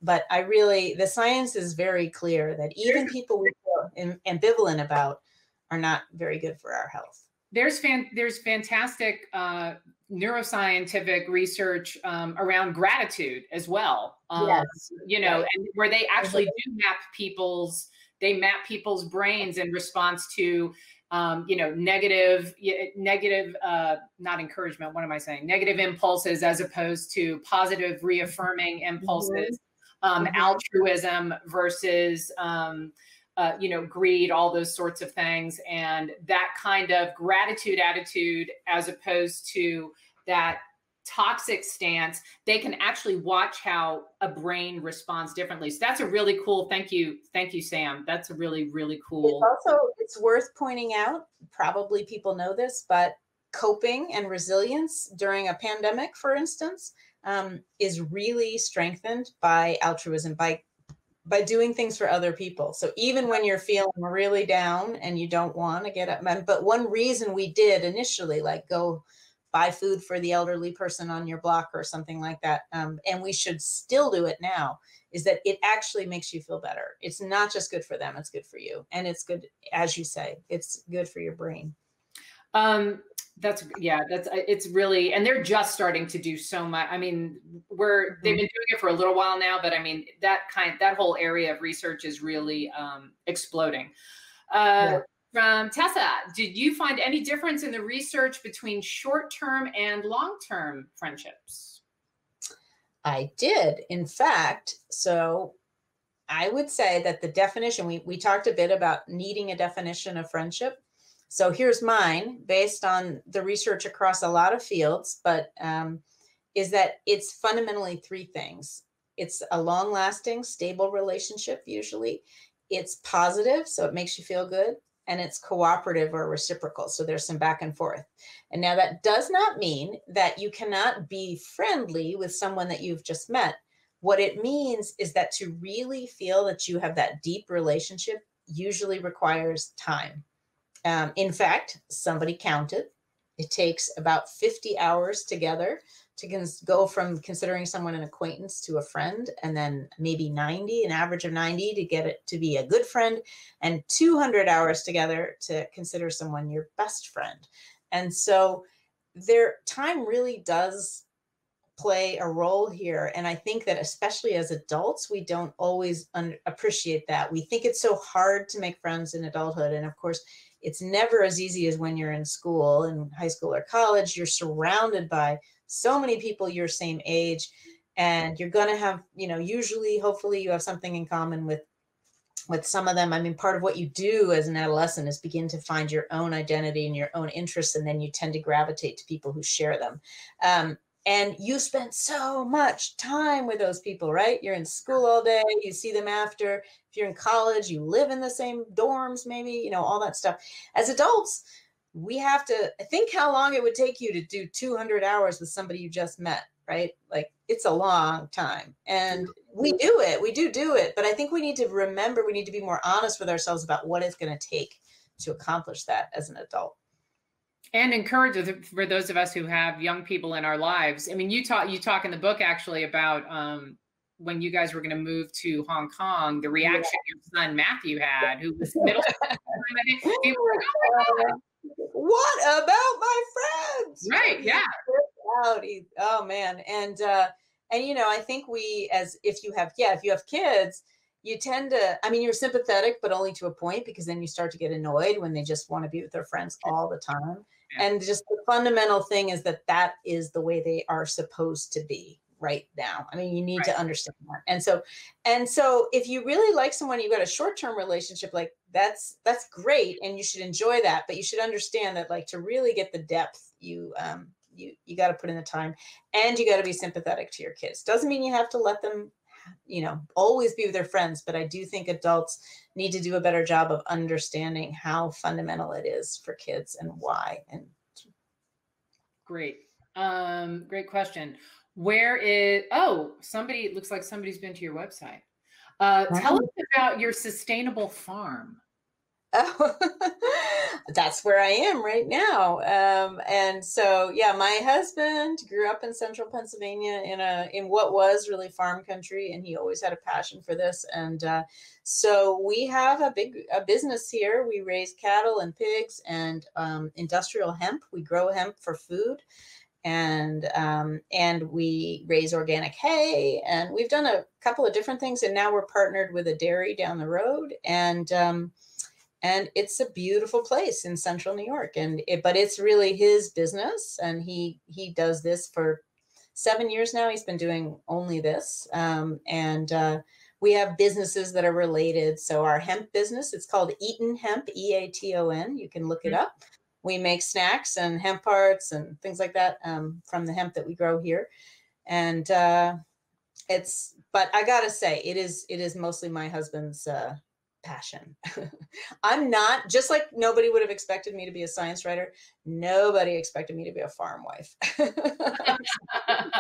[SPEAKER 2] but the science is very clear that even people we feel ambivalent about are not very good for our health.
[SPEAKER 1] There's fantastic neuroscientific research around gratitude as well.
[SPEAKER 2] Yes.
[SPEAKER 1] Right. And where they actually do map people's brains in response to, negative, not encouragement. What am I saying? Negative impulses as opposed to positive reaffirming impulses, altruism versus, greed, all those sorts of things. And that kind of gratitude attitude, as opposed to that toxic stance, they can actually watch how a brain responds differently. So that's a really cool, thank you, Sam. That's a really, really cool.
[SPEAKER 2] It's worth pointing out, probably people know this, but coping and resilience during a pandemic, for instance, is really strengthened by altruism, by doing things for other people. So even when you're feeling really down and you don't want to get up, but one reason we did initially, like go buy food for the elderly person on your block or something like that, and we should still do it now, is that it actually makes you feel better. It's not just good for them, it's good for you. And it's good, as you say, it's good for your brain.
[SPEAKER 1] It's really, and they're just starting to do so much. I mean, they've been doing it for a little while now, but I mean, that whole area of research is really exploding. From Tessa, did you find any difference in the research between short-term and long-term friendships?
[SPEAKER 2] I did, in fact. So I would say that the definition, we talked a bit about needing a definition of friendship. So here's mine, based on the research across a lot of fields, but is that it's fundamentally 3 things. It's a long-lasting, stable relationship, usually. It's positive, so it makes you feel good. And it's cooperative or reciprocal. So there's some back and forth. And now that does not mean that you cannot be friendly with someone that you've just met. What it means is that to really feel that you have that deep relationship usually requires time. In fact, somebody counted, it takes about 50 hours together to go from considering someone an acquaintance to a friend, and then maybe an average of 90 to get it to be a good friend, and 200 hours together to consider someone your best friend. And so their time really does play a role here. And I think that especially as adults, we don't always appreciate that. We think it's so hard to make friends in adulthood. And of course, it's never as easy as when you're in school, in high school or college. You're surrounded by so many people your same age, and you're going to have, usually, hopefully you have something in common with some of them. I mean, part of what you do as an adolescent is begin to find your own identity and your own interests, and then you tend to gravitate to people who share them. And you spend so much time with those people, right? You're in school all day, you see them after. If you're in college, you live in the same dorms, maybe, all that stuff. As adults, we have to think how long it would take you to do 200 hours with somebody you just met, right? Like, it's a long time. And we do it. But I think we need to remember, we need to be more honest with ourselves about what it's going to take to accomplish that as an adult.
[SPEAKER 1] And encourage for those of us who have young people in our lives. I mean, you talk in the book actually about when you guys were going to move to Hong Kong, the reaction your son Matthew had, who was middle school. I think he was like, "Oh my God,
[SPEAKER 2] what about my friends?"
[SPEAKER 1] Right? Yeah.
[SPEAKER 2] Oh man, and you know, I think if you have kids, you tend to, I mean, you're sympathetic, but only to a point, because then you start to get annoyed when they just want to be with their friends all the time.
[SPEAKER 1] Yeah.
[SPEAKER 2] And just the fundamental thing is that is the way they are supposed to be right now. I mean, you need to understand that. And so if you really like someone, you've got a short-term relationship, like that's great. And you should enjoy that, but you should understand that, like, to really get the depth, you got to put in the time, and you got to be sympathetic to your kids. Doesn't mean you have to let them, you know, always be with their friends, but I do think adults need to do a better job of understanding how fundamental it is for kids and why. And
[SPEAKER 1] great question. It looks like somebody's been to your website. Tell us about your sustainable farm.
[SPEAKER 2] Oh, that's where I am right now. And so, yeah, my husband grew up in central Pennsylvania in what was really farm country, and he always had a passion for this. And so we have a business here. We raise cattle and pigs and industrial hemp. We grow hemp for food. And we raise organic hay, and we've done a couple of different things. And now we're partnered with a dairy down the road, and it's a beautiful place in central New York. But it's really his business, and he does this for 7 years now. He's been doing only this, and we have businesses that are related. So our hemp business, it's called Eaton Hemp, EATON. You can look it up. We make snacks and hemp parts and things like that from the hemp that we grow here. And but I gotta say, it is mostly my husband's passion. I'm not, just like nobody would have expected me to be a science writer. Nobody expected me to be a farm wife.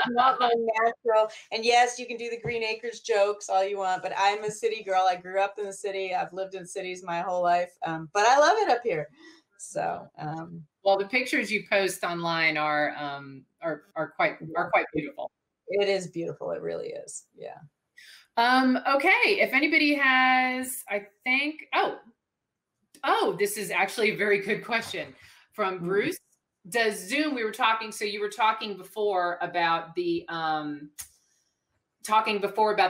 [SPEAKER 2] Not my natural. And yes, you can do the Green Acres jokes all you want, but I'm a city girl. I grew up in the city. I've lived in cities my whole life, but I love it up here. So,
[SPEAKER 1] well, the pictures you post online are quite beautiful.
[SPEAKER 2] It is beautiful. It really is. Yeah.
[SPEAKER 1] Okay. If anybody has, I think, this is actually a very good question from Bruce. Does Zoom, you were talking before about the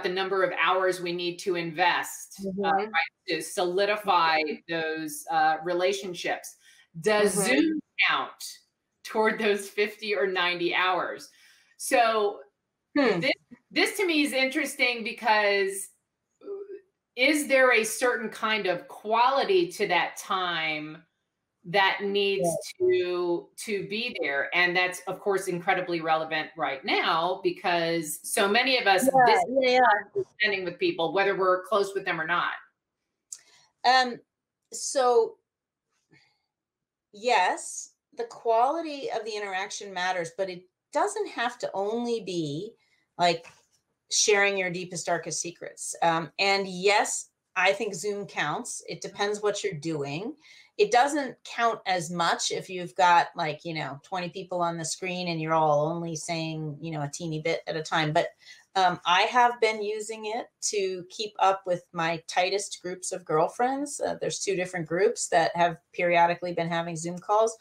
[SPEAKER 1] number of hours we need to invest, right, to solidify those relationships. Does Zoom count toward those 50 or 90 hours? So this to me is interesting, because is there a certain kind of quality to that time that needs to be there? And that's, of course, incredibly relevant right now, because so many of us spending with people, whether we're close with them or not.
[SPEAKER 2] So yes, the quality of the interaction matters, but it doesn't have to only be like sharing your deepest, darkest secrets. And yes, I think Zoom counts. It depends what you're doing. It doesn't count as much if you've got, like, 20 people on the screen and you're all only saying, a teeny bit at a time. But I have been using it to keep up with my tightest groups of girlfriends. There's 2 different groups that have periodically been having Zoom calls.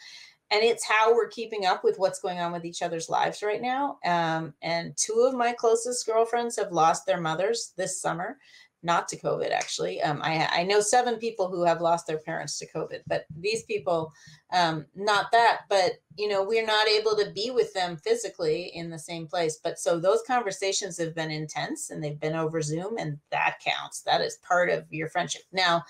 [SPEAKER 2] And it's how we're keeping up with what's going on with each other's lives right now. And 2 of my closest girlfriends have lost their mothers this summer, not to COVID, actually. I know 7 people who have lost their parents to COVID, but these people, not that, but, we're not able to be with them physically in the same place. But so those conversations have been intense, and they've been over Zoom, and that counts. That is part of your friendship. Now,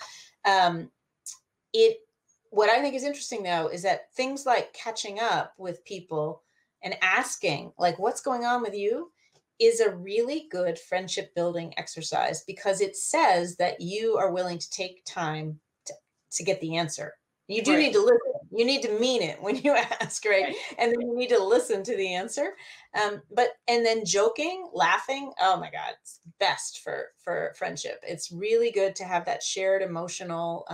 [SPEAKER 2] what I think is interesting, though, is that things like catching up with people and asking, like, what's going on with you, is a really good friendship building exercise, because it says that you are willing to take time to get the answer. You do need to listen. You need to mean it when you ask, right? And then you need to listen to the answer. And then joking, laughing, oh my God, it's best for friendship. It's really good to have that shared emotional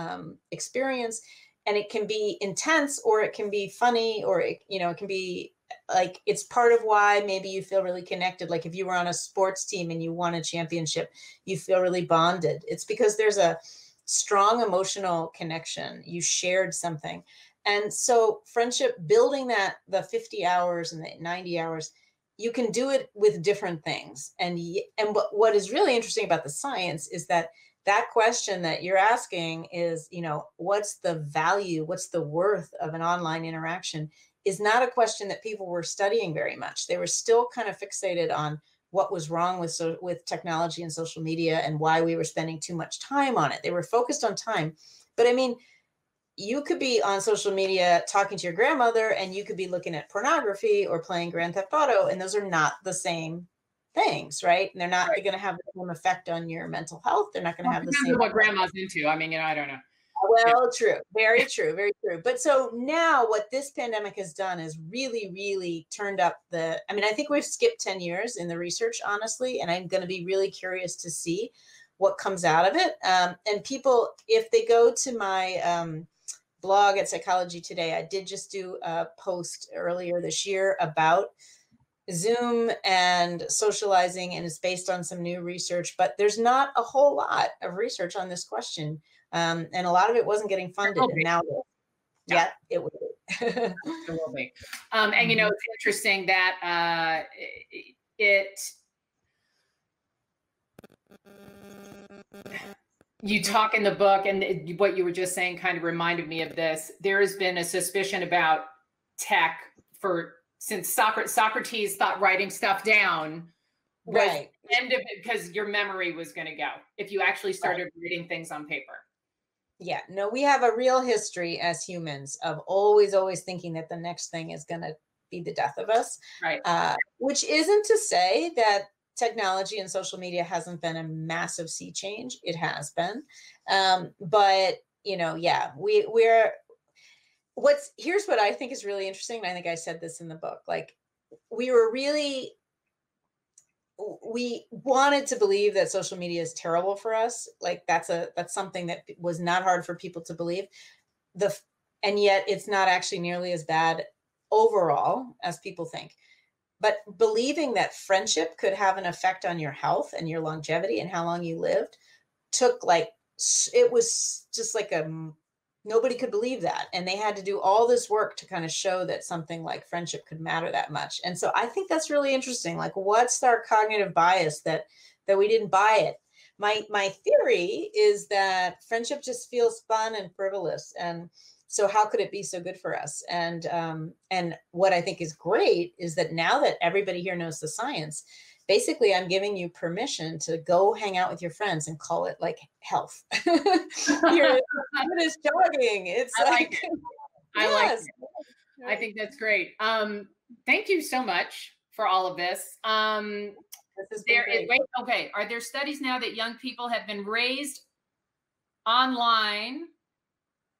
[SPEAKER 2] experience. And it can be intense, or it can be funny, or it can be like, it's part of why maybe you feel really connected. Like if you were on a sports team and you won a championship, you feel really bonded. It's because there's a strong emotional connection. You shared something. And so friendship, building that, the 50 hours and the 90 hours, you can do it with different things. And what is really interesting about the science is that question that you're asking is, what's the value, what's the worth of an online interaction, is not a question that people were studying very much. They were still kind of fixated on what was wrong with technology and social media and why we were spending too much time on it. They were focused on time. But I mean, you could be on social media talking to your grandmother, and you could be looking at pornography or playing Grand Theft Auto, and those are not the same things, right? And they're not going to have the same effect on your mental health. They're not going to have the same.
[SPEAKER 1] What grandma's into. I mean, I don't know.
[SPEAKER 2] Well, true. Very true. Very true. But so now what this pandemic has done is really, really turned up I think we've skipped 10 years in the research, honestly, and I'm going to be really curious to see what comes out of it. And people, if they go to my blog at Psychology Today, I did just do a post earlier this year about Zoom and socializing, and it's based on some new research, but there's not a whole lot of research on this question. And a lot of it wasn't getting funded, and now it will be.
[SPEAKER 1] It will be. And it's interesting that you talk in the book, and what you were just saying kind of reminded me of this. There has been a suspicion about tech since Socrates thought writing stuff down was the end of it, because your memory was going to go if you actually started reading things on paper.
[SPEAKER 2] Yeah, no, we have a real history as humans of always thinking that the next thing is going to be the death of us.
[SPEAKER 1] Right.
[SPEAKER 2] Which isn't to say that technology and social media hasn't been a massive sea change. It has been. But, here's what I think is really interesting. And I think I said this in the book, like we wanted to believe that social media is terrible for us. Like that's something that was not hard for people to believe. And yet it's not actually nearly as bad overall as people think. But believing that friendship could have an effect on your health and your longevity and how long you lived it was just like nobody could believe that. And they had to do all this work to kind of show that something like friendship could matter that much. And so I think that's really interesting. Like, what's our cognitive bias that we didn't buy it? My theory is that friendship just feels fun and frivolous. And so how could it be so good for us? And what I think is great is that now that everybody here knows the science, basically I'm giving you permission to go hang out with your friends and call it like health. You're just jogging. It's
[SPEAKER 1] I like it. I think that's great. Thank you so much for all of this. Okay. Are there studies now that young people have been raised online?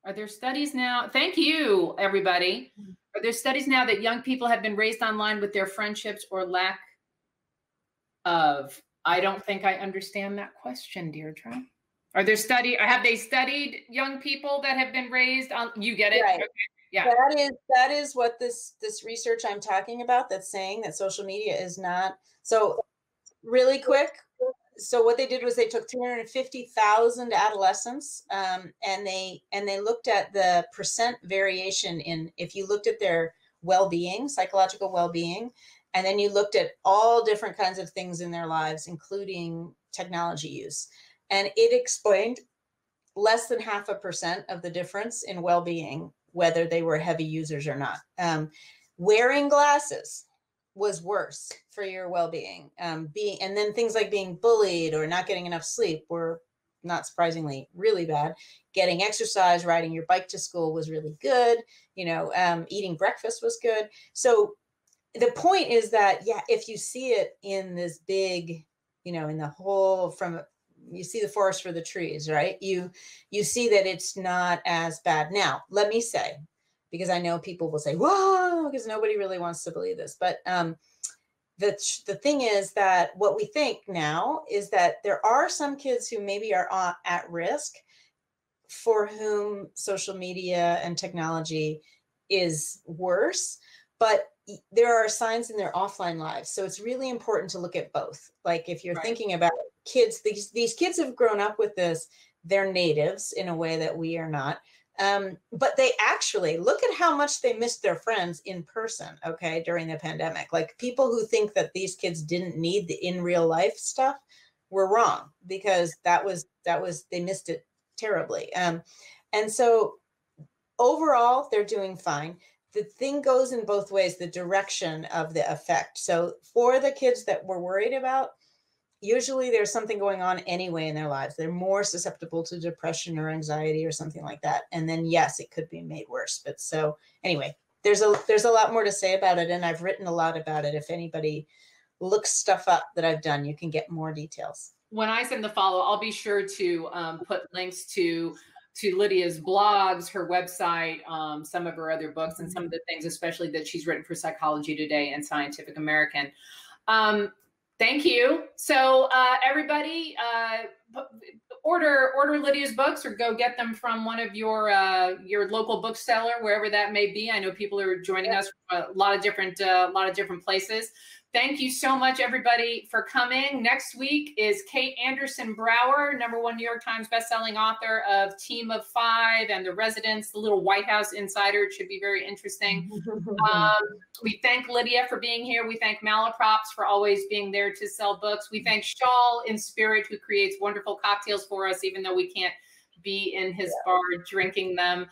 [SPEAKER 1] Are there studies now? Thank you, everybody. Are there studies now that young people have been raised online with their friendships or lack of? I don't think I understand that question, Deirdre. Have they studied young people that have been raised on? You get it?
[SPEAKER 2] Right.
[SPEAKER 1] Okay. Yeah.
[SPEAKER 2] That is what this research I'm talking about, that's saying that social media is not. So really quick. So what they did was they took 250,000 adolescents, and they looked at the percent variation if you looked at their well-being, psychological well-being, and then you looked at all different kinds of things in their lives, including technology use. And it explained less than 0.5% of the difference in well-being, whether they were heavy users or not. Wearing glasses was worse for your well-being. And then things like being bullied or not getting enough sleep were, not surprisingly, really bad. Getting exercise, riding your bike to school was really good. Eating breakfast was good. So the point is that, if you see it in this big, in the whole, you see the forest for the trees, right? You see that it's not as bad. Now, let me say, because I know people will say, whoa, because nobody really wants to believe this. But the thing is that what we think now is that there are some kids who maybe are at risk for whom social media and technology is worse, but there are signs in their offline lives. So it's really important to look at both. Like if you're thinking about kids, these kids have grown up with this, they're natives in a way that we are not. But they actually look at how much they missed their friends in person, okay, during the pandemic. Like people who think that these kids didn't need the in real life stuff were wrong, because they missed it terribly. And so overall, they're doing fine. The thing goes in both ways, the direction of the effect. So for the kids that we're worried about, usually there's something going on anyway in their lives. They're more susceptible to depression or anxiety or something like that. And then, yes, it could be made worse. But so anyway, there's a lot more to say about it. And I've written a lot about it. If anybody looks stuff up that I've done, you can get more details.
[SPEAKER 1] When I send the follow, I'll be sure to put links to Lydia's blogs, her website, some of her other books, and some of the things, especially that she's written for Psychology Today and Scientific American. Thank you. So everybody, order Lydia's books, or go get them from one of your local bookseller, wherever that may be. I know people are joining us from a lot of different places. Thank you so much, everybody, for coming. Next week is Kate Anderson Brower, #1 New York Times bestselling author of Team of Five and The Residents, the little White House insider. It should be very interesting. We thank Lydia for being here. We thank Malaprops for always being there to sell books. We thank Shawl in Spirit, who creates wonderful cocktails for us, even though we can't be in his bar drinking them.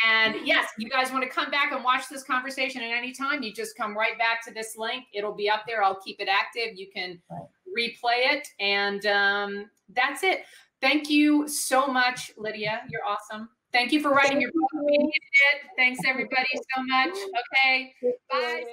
[SPEAKER 1] And yes, you guys want to come back and watch this conversation at any time, you just come right back to this link. It'll be up there. I'll keep it active. You can replay it. And that's it. Thank you so much, Lydia. You're awesome. Thank you for writing your book. We needed it. Thanks, everybody, so much. Okay, bye.